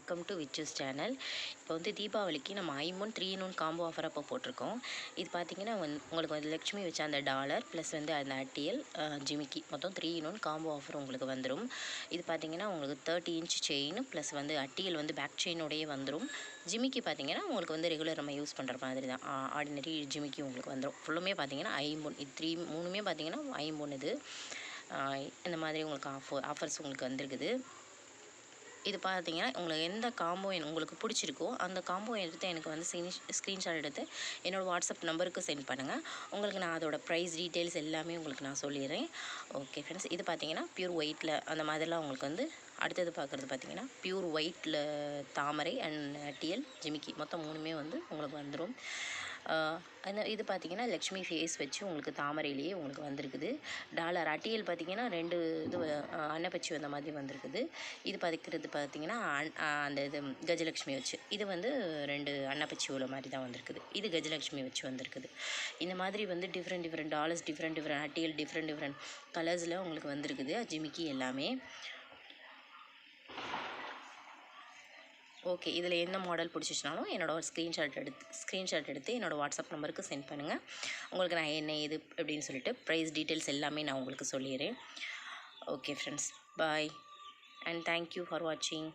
Welcome to விச்சூஸ் channel. இப்போ வந்து தீபாவளிக்கு நம்ம ஐம்பொன் 3-in-1 காம்போ ஆஃபர் அப்போ போட்டிருக்கோம். இது பார்த்தீங்கன்னா உங்களுக்கு வந்து லக்ஷ்மி வச்ச அந்த டாலர் ப்ளஸ் வந்து அந்த அட்டியல் ஜிமிக்கி மொத்தம் 3-in-1 காம்போ ஆஃபர் உங்களுக்கு வந்துடும். இது பார்த்தீங்கன்னா உங்களுக்கு 30 inch செயின் ப்ளஸ் வந்து அட்டியல் வந்து பேக் செயினோடையே வந்துடும். ஜிமிக்கி பார்த்தீங்கன்னா உங்களுக்கு வந்து ரெகுலர் நம்ம யூஸ் பண்ணுற மாதிரி தான் ஆர்டினரி ஜிமிக்கி உங்களுக்கு வந்துடும். ஃபுல்லுமே பார்த்தீங்கன்னா ஐம்பொன். இது மூணுமே பார்த்தீங்கன்னா ஐம்பொன். இது இந்த மாதிரி உங்களுக்கு ஆஃபர்ஸ் உங்களுக்கு வந்திருக்குது. இது பார்த்தீங்கன்னா உங்களுக்கு எந்த காம்போ உங்களுக்கு பிடிச்சிருக்கோ அந்த காம்போ எடுத்து எனக்கு வந்து ஸ்க்ரீன்ஷாட் எடுத்து என்னோடய வாட்ஸ்அப் நம்பருக்கு சென்ட் பண்ணுங்கள். உங்களுக்கு நான் அதோட ப்ரைஸ் டீட்டெயில்ஸ் எல்லாமே உங்களுக்கு நான் சொல்லிடுறேன். ஓகே ஃப்ரெண்ட்ஸ், இது பார்த்தீங்கன்னா பியூர் ஒயிட்டில் அந்த மாதிரிலாம் உங்களுக்கு வந்து அடுத்தது பார்க்குறது பார்த்தீங்கன்னா பியூர் ஒயிட்டில் தாமரை அண்ட் டிஎல் ஜிமிக்கி மொத்தம் மூணுமே வந்து உங்களுக்கு வந்துடும். இது பார்த்தீங்கன்னா லக்ஷ்மி ஃபேஸ் வச்சு உங்களுக்கு தாமரையிலேயே உங்களுக்கு வந்திருக்குது. டாலர் அட்டியல் பார்த்தீங்கன்னா 2 இது அன்னப்பச்சி வந்த மாதிரி வந்திருக்குது. இது பார்த்தீங்கன்னா அந்த இது கஜலக்ஷ்மி வச்சு இது வந்து 2 அன்னப்பச்சி உள்ள மாதிரி தான் வந்திருக்குது. இது கஜலக்ஷ்மி வச்சு வந்திருக்குது. இந்த மாதிரி வந்து டிஃப்ரெண்ட் டாலர்ஸ் டிஃப்ரெண்ட் அட்டியல் டிஃப்ரெண்ட் கலர்ஸில் உங்களுக்கு வந்திருக்குது ஜிமிக்கி எல்லாமே. ஓகே, இதில் எந்த மாடல் பிடிச்சிச்சினாலும் என்னோடய ஸ்க்ரீன்ஷாட் எடுத்து என்னோடய வாட்ஸ்அப் நம்பருக்கு சென்ட் பண்ணுங்கள். உங்களுக்கு நான் என்ன இது அப்படின்னு சொல்லிட்டு ப்ரைஸ் டீட்டெயில்ஸ் எல்லாமே நான் உங்களுக்கு சொல்லிடுறேன். Okay friends, bye and thank you for வாட்சிங்.